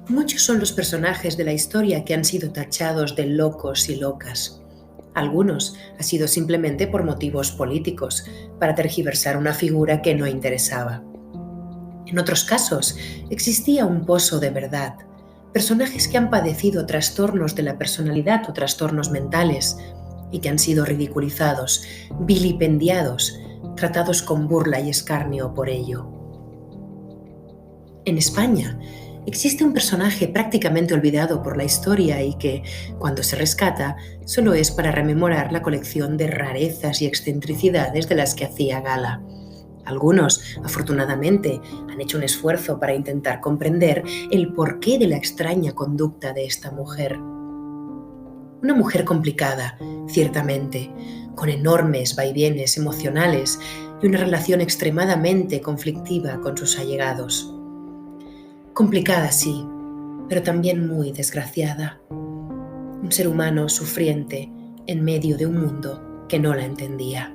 Muchos son los personajes de la historia que han sido tachados de locos y locas. Algunos ha sido simplemente por motivos políticos, para tergiversar una figura que no interesaba. En otros casos, existía un pozo de verdad, personajes que han padecido trastornos de la personalidad o trastornos mentales y que han sido ridiculizados, vilipendiados, tratados con burla y escarnio por ello. En España, existe un personaje prácticamente olvidado por la historia y que, cuando se rescata, solo es para rememorar la colección de rarezas y excentricidades de las que hacía gala. Algunos, afortunadamente, han hecho un esfuerzo para intentar comprender el porqué de la extraña conducta de esta mujer. Una mujer complicada, ciertamente, con enormes vaivienes emocionales y una relación extremadamente conflictiva con sus allegados. Complicada, sí, pero también muy desgraciada. Un ser humano sufriente en medio de un mundo que no la entendía.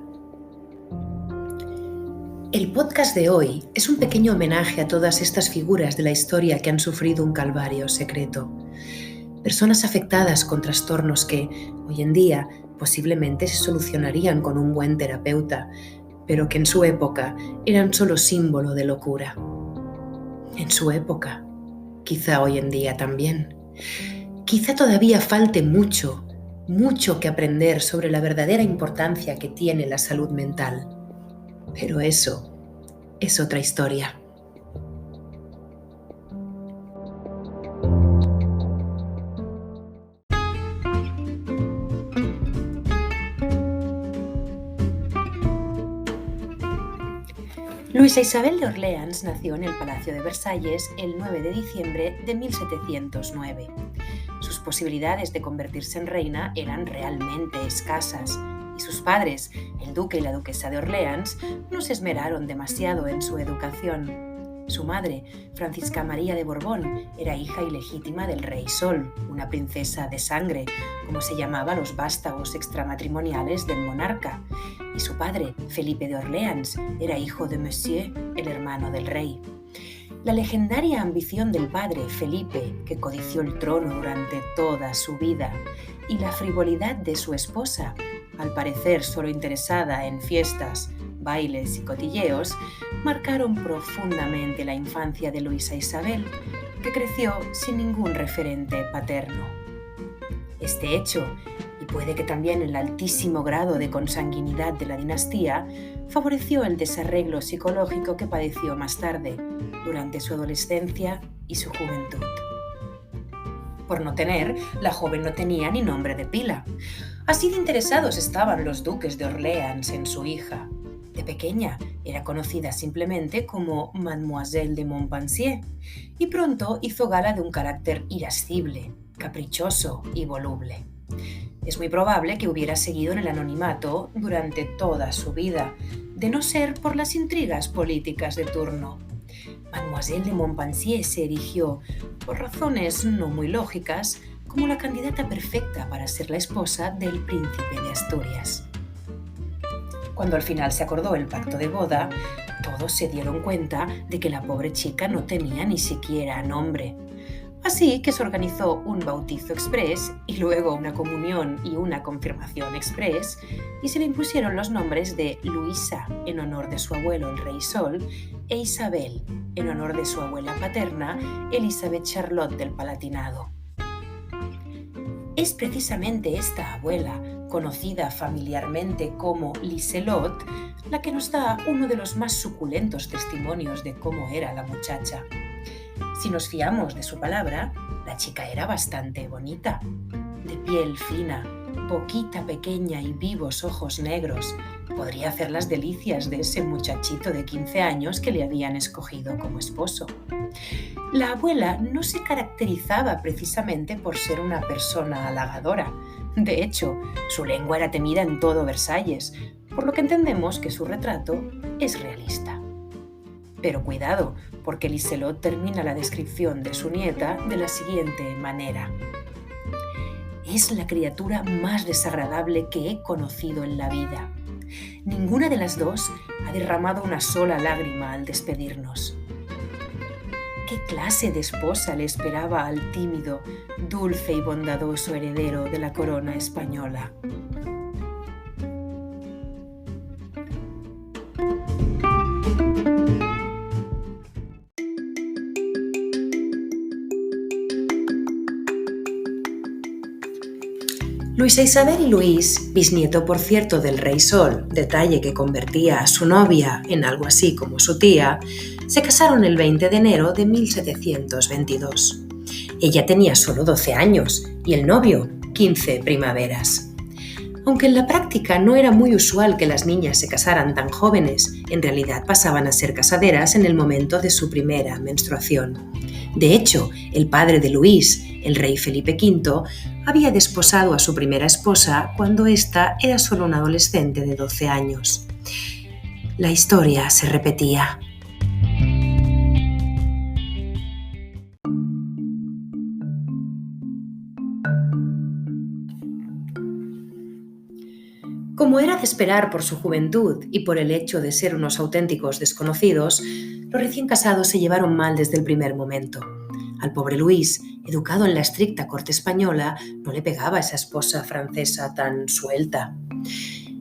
El podcast de hoy es un pequeño homenaje a todas estas figuras de la historia que han sufrido un calvario secreto. Personas afectadas con trastornos que, hoy en día, posiblemente se solucionarían con un buen terapeuta, pero que en su época eran solo símbolo de locura. En su época, quizá hoy en día también. Quizá todavía falte mucho que aprender sobre la verdadera importancia que tiene la salud mental. Pero eso es otra historia. Luisa Isabel de Orleans nació en el Palacio de Versalles el 9 de diciembre de 1709. Sus posibilidades de convertirse en reina eran realmente escasas y sus padres, el duque y la duquesa de Orleans, no se esmeraron demasiado en su educación. Su madre, Francisca María de Borbón, era hija ilegítima del Rey Sol, una princesa de sangre, como se llamaba a los vástagos extramatrimoniales del monarca, y su padre, Felipe de Orleans, era hijo de Monsieur, el hermano del rey. La legendaria ambición del padre, Felipe, que codició el trono durante toda su vida, y la frivolidad de su esposa, al parecer solo interesada en fiestas, bailes y cotilleos, marcaron profundamente la infancia de Luisa Isabel, que creció sin ningún referente paterno. Este hecho, y puede que también el altísimo grado de consanguinidad de la dinastía, favoreció el desarreglo psicológico que padeció más tarde, durante su adolescencia y su juventud. Por no tener, la joven no tenía ni nombre de pila. Así de interesados estaban los duques de Orleans en su hija. De pequeña era conocida simplemente como Mademoiselle de Montpensier y pronto hizo gala de un carácter irascible, caprichoso y voluble. Es muy probable que hubiera seguido en el anonimato durante toda su vida, de no ser por las intrigas políticas de turno. Mademoiselle de Montpensier se erigió, por razones no muy lógicas, como la candidata perfecta para ser la esposa del príncipe de Asturias. Cuando al final se acordó el pacto de boda, todos se dieron cuenta de que la pobre chica no tenía ni siquiera nombre. Así que se organizó un bautizo express y luego una comunión y una confirmación express y se le impusieron los nombres de Luisa en honor de su abuelo el Rey Sol e Isabel en honor de su abuela paterna Elizabeth Charlotte del Palatinado. Es precisamente esta abuela, conocida familiarmente como Liselot, la que nos da uno de los más suculentos testimonios de cómo era la muchacha. Si nos fiamos de su palabra, la chica era bastante bonita, de piel fina, boquita pequeña y vivos ojos negros. Podría hacer las delicias de ese muchachito de 15 años que le habían escogido como esposo. La abuela no se caracterizaba precisamente por ser una persona halagadora. De hecho, su lengua era temida en todo Versalles, por lo que entendemos que su retrato es realista. Pero cuidado, porque Liselot termina la descripción de su nieta de la siguiente manera. Es la criatura más desagradable que he conocido en la vida. Ninguna de las dos ha derramado una sola lágrima al despedirnos. qué clase de esposa le esperaba al tímido, dulce y bondadoso heredero de la corona española. Luisa Isabel y Luis, bisnieto por cierto del Rey Sol, detalle que convertía a su novia en algo así como su tía, se casaron el 20 de enero de 1722. Ella tenía solo 12 años y el novio 15 primaveras. Aunque en la práctica no era muy usual que las niñas se casaran tan jóvenes, en realidad pasaban a ser casaderas en el momento de su primera menstruación. De hecho, el padre de Luis, el rey Felipe V, había desposado a su primera esposa cuando ésta era solo una adolescente de 12 años. La historia se repetía. Como era de esperar por su juventud y por el hecho de ser unos auténticos desconocidos, los recién casados se llevaron mal desde el primer momento. Al pobre Luis, educado en la estricta corte española, no le pegaba esa esposa francesa tan suelta.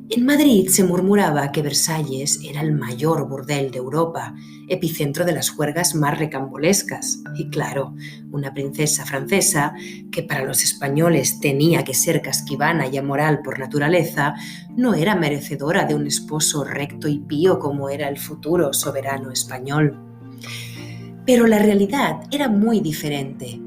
En Madrid se murmuraba que Versalles era el mayor burdel de Europa, epicentro de las juergas más recambolescas. Y claro, una princesa francesa, que para los españoles tenía que ser casquivana y amoral por naturaleza, no era merecedora de un esposo recto y pío como era el futuro soberano español. Pero la realidad era muy diferente.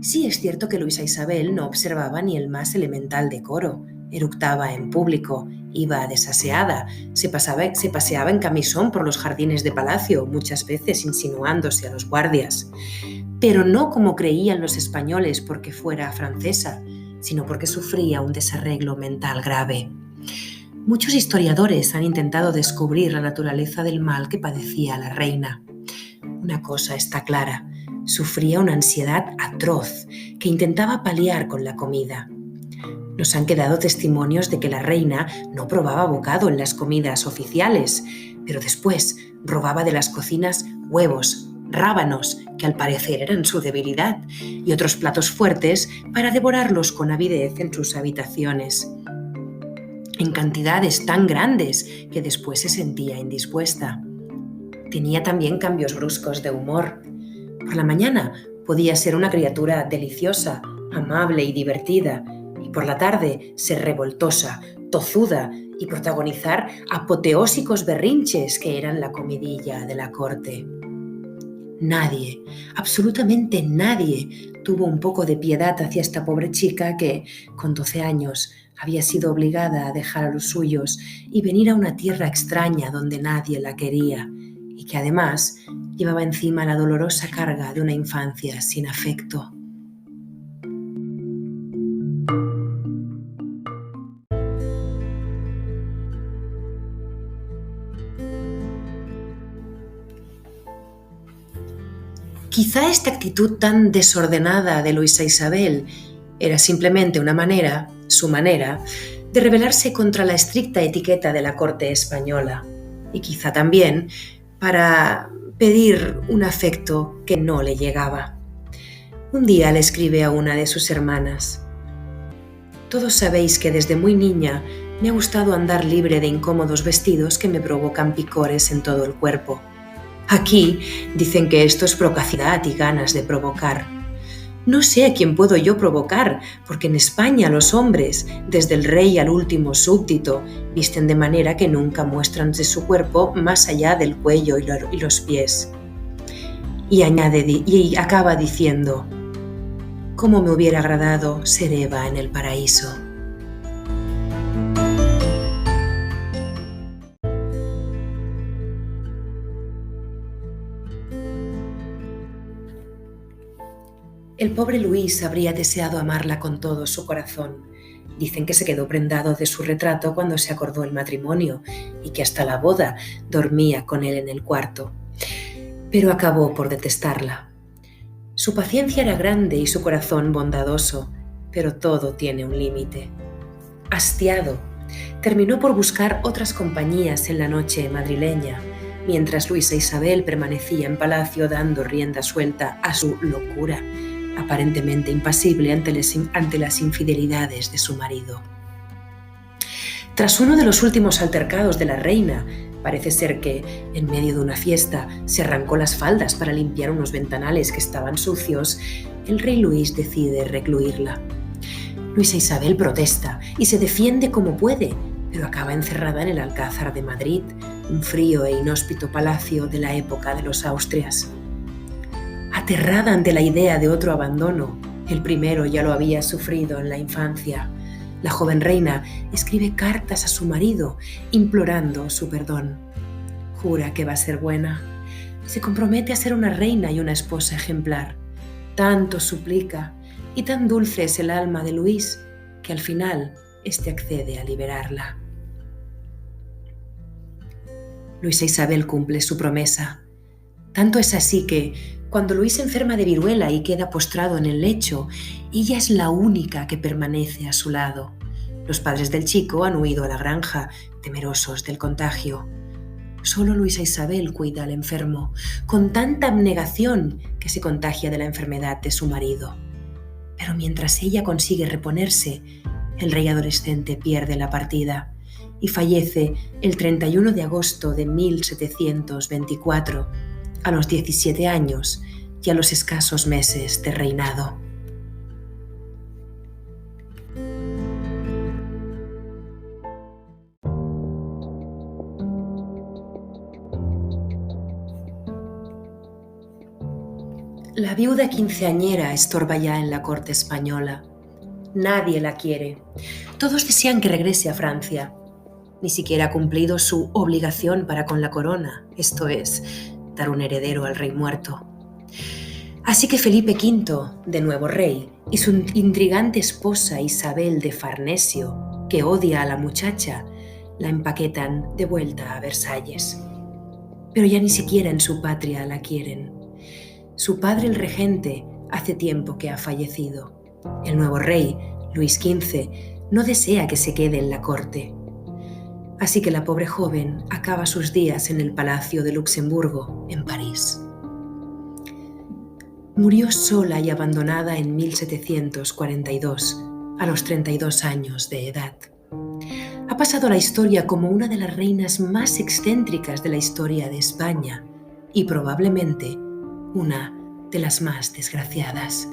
Sí es cierto que Luisa Isabel no observaba ni el más elemental decoro, eructaba en público, iba desaseada, se paseaba en camisón por los jardines de palacio, muchas veces insinuándose a los guardias. Pero no como creían los españoles porque fuera francesa, sino porque sufría un desarreglo mental grave. Muchos historiadores han intentado descubrir la naturaleza del mal que padecía la reina. Una cosa está clara, sufría una ansiedad atroz que intentaba paliar con la comida. Nos han quedado testimonios de que la reina no probaba bocado en las comidas oficiales, pero después robaba de las cocinas huevos, rábanos, que al parecer eran su debilidad, y otros platos fuertes para devorarlos con avidez en sus habitaciones. En cantidades tan grandes que después se sentía indispuesta. Tenía también cambios bruscos de humor. Por la mañana podía ser una criatura deliciosa, amable y divertida, y por la tarde ser revoltosa, tozuda y protagonizar apoteósicos berrinches que eran la comidilla de la corte. Nadie, absolutamente nadie, tuvo un poco de piedad hacia esta pobre chica que, con 12 años, había sido obligada a dejar a los suyos y venir a una tierra extraña donde nadie la quería, y que además llevaba encima la dolorosa carga de una infancia sin afecto. Quizá esta actitud tan desordenada de Luisa Isabel era simplemente una manera, su manera, de rebelarse contra la estricta etiqueta de la corte española, y quizá también para pedir un afecto que no le llegaba. Un día le escribe a una de sus hermanas: «Todos sabéis que desde muy niña me ha gustado andar libre de incómodos vestidos que me provocan picores en todo el cuerpo. Aquí dicen que esto es procacidad y ganas de provocar. No sé a quién puedo yo provocar, porque en España los hombres, desde el rey al último súbdito, visten de manera que nunca muestran de su cuerpo más allá del cuello y los pies». Y acaba diciendo: «Cómo me hubiera agradado ser Eva en el paraíso». El pobre Luis habría deseado amarla con todo su corazón. Dicen que se quedó prendado de su retrato cuando se acordó el matrimonio y que hasta la boda dormía con él en el cuarto. Pero acabó por detestarla. Su paciencia era grande y su corazón bondadoso, pero todo tiene un límite. Hastiado, terminó por buscar otras compañías en la noche madrileña mientras Luisa Isabel permanecía en palacio dando rienda suelta a su locura, aparentemente impasible ante las infidelidades de su marido. Tras uno de los últimos altercados de la reina, parece ser que, en medio de una fiesta, se arrancó las faldas para limpiar unos ventanales que estaban sucios, el rey Luis decide recluirla. Luisa Isabel protesta y se defiende como puede, pero acaba encerrada en el Alcázar de Madrid, un frío e inhóspito palacio de la época de los Austrias. Aterrada ante la idea de otro abandono, el primero ya lo había sufrido en la infancia, la joven reina escribe cartas a su marido implorando su perdón. Jura que va a ser buena. Se compromete a ser una reina y una esposa ejemplar. Tanto suplica y tan dulce es el alma de Luis que al final éste accede a liberarla. Luisa Isabel cumple su promesa. Tanto es así que, cuando Luis se enferma de viruela y queda postrado en el lecho, ella es la única que permanece a su lado. Los padres del chico han huido a la granja, temerosos del contagio. Solo Luisa Isabel cuida al enfermo, con tanta abnegación que se contagia de la enfermedad de su marido. Pero mientras ella consigue reponerse, el rey adolescente pierde la partida y fallece el 31 de agosto de 1724, a los 17 años y a los escasos meses de reinado. La viuda quinceañera estorba ya en la corte española. Nadie la quiere. Todos desean que regrese a Francia. Ni siquiera ha cumplido su obligación para con la corona, esto es, dar un heredero al rey muerto. Así que Felipe V, de nuevo rey, y su intrigante esposa Isabel de Farnesio, que odia a la muchacha, la empaquetan de vuelta a Versalles. Pero ya ni siquiera en su patria la quieren. Su padre, el regente, hace tiempo que ha fallecido. El nuevo rey, Luis XV, no desea que se quede en la corte. Así que la pobre joven acaba sus días en el Palacio de Luxemburgo, en París. Murió sola y abandonada en 1742, a los 32 años de edad. Ha pasado a la historia como una de las reinas más excéntricas de la historia de España y probablemente una de las más desgraciadas.